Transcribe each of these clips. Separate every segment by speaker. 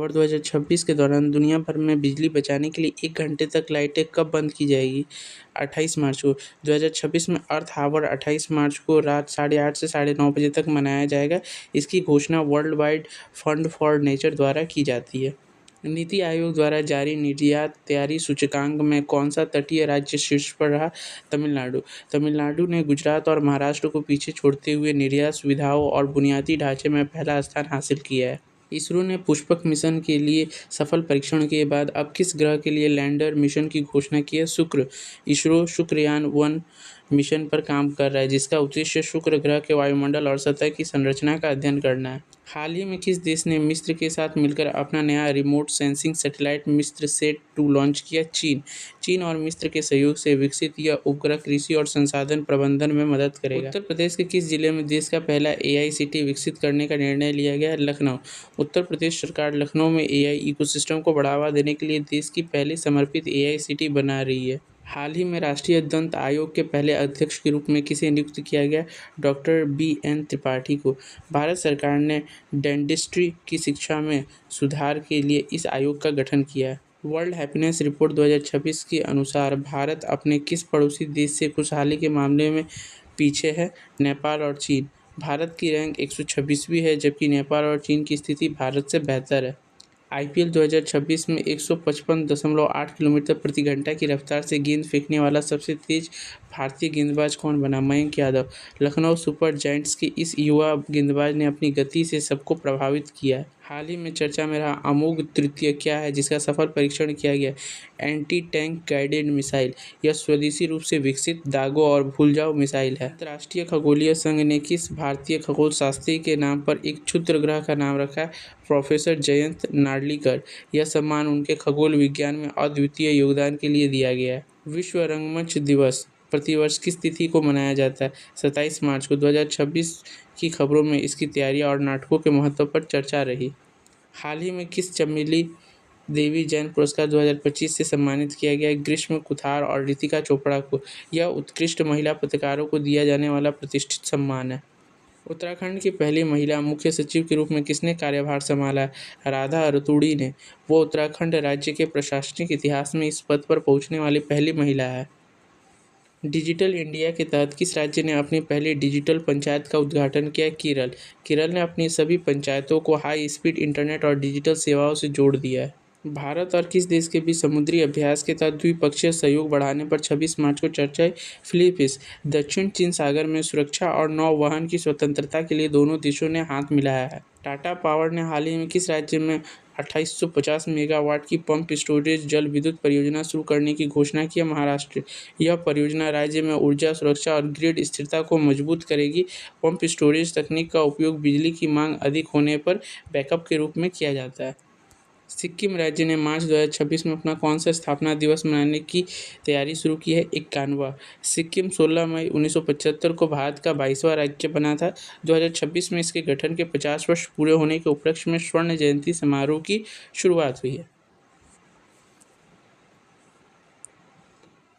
Speaker 1: Our 2026 के दौरान दुनिया भर में बिजली बचाने के लिए 1 घंटे तक लाइटें कब बंद की जाएगी? 28 मार्च को 2026 में अर्थ आवर 28 मार्च को रात 8:30 से 9:30 बजे तक मनाया जाएगा। इसकी घोषणा world wide fund for nature द्वारा की जाती है। नीति आयोग द्वारा जारी निर्यात तैयारी सूचकांक में कौन सा तटीय राज्य शीर्ष पर रहा? तमिलनाडु। तमिलनाडु ने गुजरात और महाराष्ट्र को पीछे छोड़ते हुए निर्यात सुविधाओं और बुनियादी ढांचे में पहला स्थान हासिल किया है। इसरो ने पुष्पक मिशन के लिए सफल परीक्षण के बाद अब किस ग्रह के लिए लैंडर मिशन की घोषणा की है? शुक्र। इसरो शुक्रयान-1 मिशन पर काम कर रहा है, जिसका उद्देश्य शुक्र ग्रह के वायुमंडल और सतह की संरचना का अध्ययन करना है। हाल ही में किस देश ने मिस्र के साथ मिलकर अपना नया रिमोट सेंसिंग सैटेलाइट मिस्रसेट-2 लॉन्च किया? चीन। चीन और मिस्र के सहयोग से विकसित यह उपग्रह कृषि और संसाधन प्रबंधन में मदद करेगा। उत्तर प्रदेश के किस जिले में देश का पहला एआई सिटी विकसित करने का निर्णय लिया गया? लखनऊ। उत्तर प्रदेश सरकार लखनऊ में एआई इकोसिस्टम को बढ़ावा देने के लिए देश की पहली समर्पित एआई सिटी बना रही है। हाल ही में राष्ट्रीय दंत आयोग के पहले अध्यक्ष के रूप में किसे नियुक्त किया गया? डॉक्टर BN त्रिपाठी को। भारत सरकार ने डेंटिस्ट्री की शिक्षा में सुधार के लिए इस आयोग का गठन किया है। वर्ल्ड हैप्पीनेस रिपोर्ट 2026 के अनुसार भारत अपने किस पड़ोसी देश से खुशहाली के मामले में पीछे है? नेपाल और चीन। भारत की रैंक 126वीं है, जबकि नेपाल और चीन की स्थिति भारत से बेहतर है। IPL 2026 में 155.8 किलोमीटर प्रति घंटा की रफ्तार से गेंद फेंकने वाला सबसे तेज भारतीय गेंदबाज कौन बना? मयंक यादव। लखनऊ सुपर जायंट्स के इस युवा गेंदबाज ने अपनी गति से सबको प्रभावित किया है। हाल ही में चर्चा में रहा अमोघ तृतीय क्या है, जिसका सफल परीक्षण किया गया? Anti tank guided missile. यह स्वदेशी रूप से विकसित दागो और भूल जाओ मिसाइल है। अंतर्राष्ट्रीय खगोलीय संघ ने किस भारतीय खगोल शास्त्री के नाम पर एक क्षुद्र ग्रह का नाम रखा है? प्रोफेसर जयंत नार्लिकर। यह सम्मान उनके खगोल विज्ञान में अद्वितीय योगदान के लिए दिया गया है। विश्व रंगमंच दिवस प्रतिवर्ष किस तिथि को मनाया जाता है? 27 मार्च को। 2026 की खबरों में इसकी तैयारियां और नाटकों के महत्व पर चर्चा रही। हाल ही में किस चमेली देवी जैन पुरस्कार 2025 से सम्मानित किया गया? ग्रीष्म कुथार और रितिका चोपड़ा को। यह उत्कृष्ट महिला पत्रकारों को दिया जाने वाला प्रतिष्ठित सम्मान है। उत्तराखंड की पहली महिला मुख्य सचिव के रूप में किसने कार्यभार संभाला? राधा रतूड़ी ने। वो उत्तराखंड राज्य के प्रशासनिक इतिहास में इस पद पर पहुंचने वाली पहली महिला है। डिजिटल इंडिया के तहत किस राज्य ने अपनी पहली डिजिटल पंचायत का उद्घाटन किया? केरल। केरल ने अपनी सभी पंचायतों को हाई स्पीड इंटरनेट और डिजिटल सेवाओं से जोड़ दिया है। भारत और किस देश के बीच समुद्री अभ्यास के तहत द्विपक्षीय सहयोग बढ़ाने पर 26 मार्च को चर्चा हुई? फिलीपींस। दक्षिण चीन सागर में सुरक्षा और नौवहन की स्वतंत्रता के लिए दोनों देशों ने हाथ मिलाया है। टाटा पावर ने हाल ही में किस राज्य में 2850 मेगावाट की पंप स्टोरेज जल विद्युत परियोजना शुरू करने की घोषणा की है? महाराष्ट्र। यह परियोजना राज्य में ऊर्जा सुरक्षा और ग्रिड स्थिरता को मजबूत करेगी। पंप स्टोरेज तकनीक का उपयोग बिजली की मांग अधिक होने पर बैकअप के रूप में किया जाता है। सिक्किम राज्य ने मार्च 2026 में अपना कौन सा स्थापना दिवस मनाने की तैयारी शुरू की है? 51वां। सिक्किम 16 मई 1975 को भारत का 22वां राज्य बना था। 2026 में इसके गठन के 50 वर्ष पूरे होने के उपलक्ष्य में स्वर्ण जयंती समारोह की शुरुआत हुई है।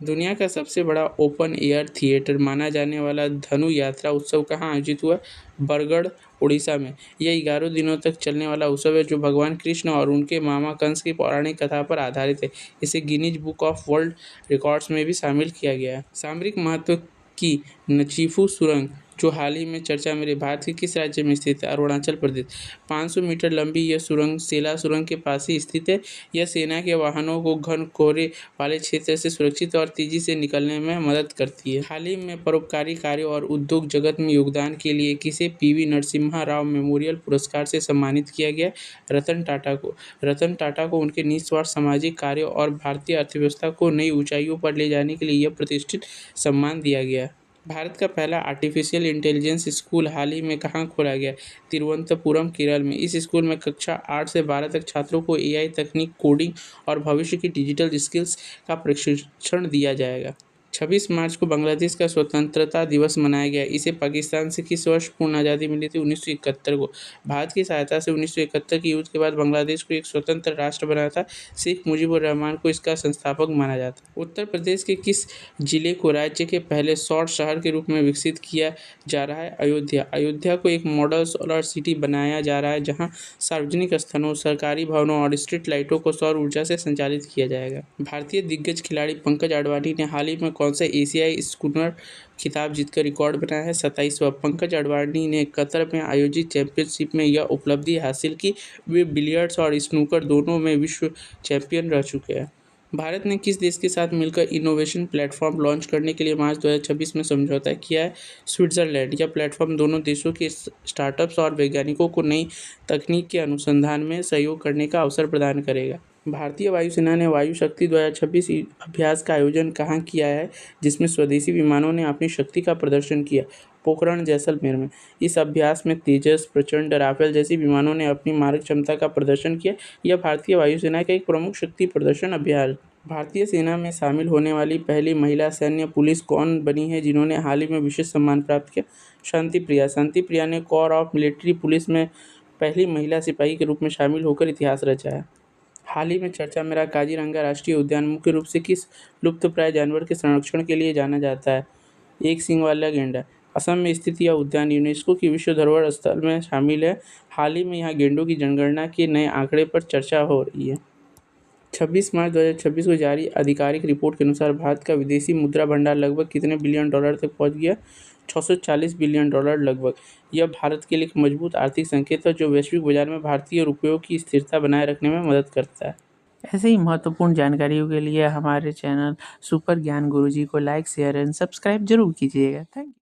Speaker 1: दुनिया का सबसे बड़ा ओपन एयर थिएटर माना जाने वाला धनु यात्रा उत्सव कहाँ आयोजित हुआ? बरगढ़, उड़ीसा में। यह 11 दिनों तक चलने वाला उत्सव है, जो भगवान कृष्ण और उनके मामा कंस की पौराणिक कथा पर आधारित है। इसे Guinness book of world records में भी शामिल किया गया है। सामरिक महत्व की नचीफू सुरंग, जो हाल ही में चर्चा में रही, भारत के किस राज्य में स्थित है? अरुणाचल प्रदेश। 500 मीटर लंबी यह सुरंग सेला सुरंग के पास ही स्थित है। यह सेना के वाहनों को घन कोहरे वाले क्षेत्र से सुरक्षित और तेजी से निकलने में मदद करती है। हाल ही में परोपकारी कार्य और उद्योग जगत में योगदान के लिए किसे PV नरसिम्हा राव मेमोरियल पुरस्कार से सम्मानित किया गया? रतन टाटा को। रतन टाटा को उनके निस्वार्थ सामाजिक कार्यों और भारतीय अर्थव्यवस्था को नई ऊंचाइयों पर ले जाने के लिए यह प्रतिष्ठित सम्मान दिया गया। भारत का पहला आर्टिफिशियल इंटेलिजेंस स्कूल हाल ही में कहाँ खोला गया? तिरुवनंतपुरम, केरल में। इस स्कूल में कक्षा 8 से 12 तक छात्रों को AI तकनीक, कोडिंग और भविष्य की डिजिटल स्किल्स का प्रशिक्षण दिया जाएगा। 26 मार्च को बांग्लादेश का स्वतंत्रता दिवस मनाया गया। इसे पाकिस्तान से किस वर्ष पूर्ण आज़ादी मिली थी? 1971 को। भारत की सहायता से 1971 की युद्ध के बाद बांग्लादेश को एक स्वतंत्र राष्ट्र बनाया था। शेख मुजीबुर रहमान को इसका संस्थापक माना जाता है। उत्तर प्रदेश के किस जिले को राज्य के पहले सौर शहर के रूप में विकसित किया जा रहा है? अयोध्या। अयोध्या को एक मॉडल सोलर सिटी बनाया जा रहा है, जहाँ सार्वजनिक स्थलों, सरकारी भवनों और स्ट्रीट लाइटों को सौर ऊर्जा से संचालित किया जाएगा। भारतीय दिग्गज खिलाड़ी पंकज अडवाणी ने हाल ही में कौन सा एशियाई स्नूकर खिताब जीतकर रिकॉर्ड बनाया है? 27वां। पंकज अडवाणी ने कतर में आयोजित चैंपियनशिप में यह उपलब्धि हासिल की। वे बिलियर्ड्स और स्नूकर दोनों में विश्व चैंपियन रह चुके हैं। भारत ने किस देश के साथ मिलकर इनोवेशन प्लेटफॉर्म लॉन्च करने के लिए मार्च 2026 में समझौता किया है? स्विट्जरलैंड। यह प्लेटफॉर्म दोनों देशों के स्टार्टअप्स और वैज्ञानिकों को नई तकनीक के अनुसंधान में सहयोग करने का अवसर प्रदान करेगा। भारतीय वायुसेना ने वायु शक्ति 2026 अभ्यास का आयोजन कहाँ किया है, जिसमें स्वदेशी विमानों ने अपनी शक्ति का प्रदर्शन किया? पोखरण, जैसलमेर में। इस अभ्यास में तेजस, प्रचंड, राफेल जैसी विमानों ने अपनी मारक क्षमता का प्रदर्शन किया। यह भारतीय वायुसेना का एक प्रमुख शक्ति प्रदर्शन अभ्यास। भारतीय सेना में शामिल होने वाली पहली महिला सैन्य पुलिस कौन बनी है, जिन्होंने हाल ही में विशेष सम्मान प्राप्त किया? शांति प्रिया। शांति प्रिया ने कोर ऑफ मिलिट्री पुलिस में पहली महिला सिपाही के रूप में शामिल होकर इतिहास रचा है। हाल ही में चर्चा में रहा काजीरंगा राष्ट्रीय उद्यान मुख्य रूप से किस लुप्तप्राय जानवर के संरक्षण के लिए जाना जाता है? एक सींग वाला गेंडा। असम में स्थित यह उद्यान यूनेस्को की विश्व धरोहर स्थल में शामिल है। हाल ही में यहाँ गेंडों की जनगणना के नए आंकड़े पर चर्चा हो रही है। 26 मार्च 2026 को जारी आधिकारिक रिपोर्ट के अनुसार भारत का विदेशी मुद्रा भंडार लगभग कितने बिलियन डॉलर तक पहुंच गया? 640 बिलियन डॉलर लगभग। यह भारत के लिए एक मजबूत आर्थिक संकेत है, जो वैश्विक बाजार में भारतीय रुपयों की स्थिरता बनाए रखने में मदद करता है। ऐसे ही महत्वपूर्ण जानकारियों के लिए हमारे चैनल सुपर ज्ञान गुरुजी को लाइक, शेयर एंड सब्सक्राइब जरूर कीजिएगा। Thank you.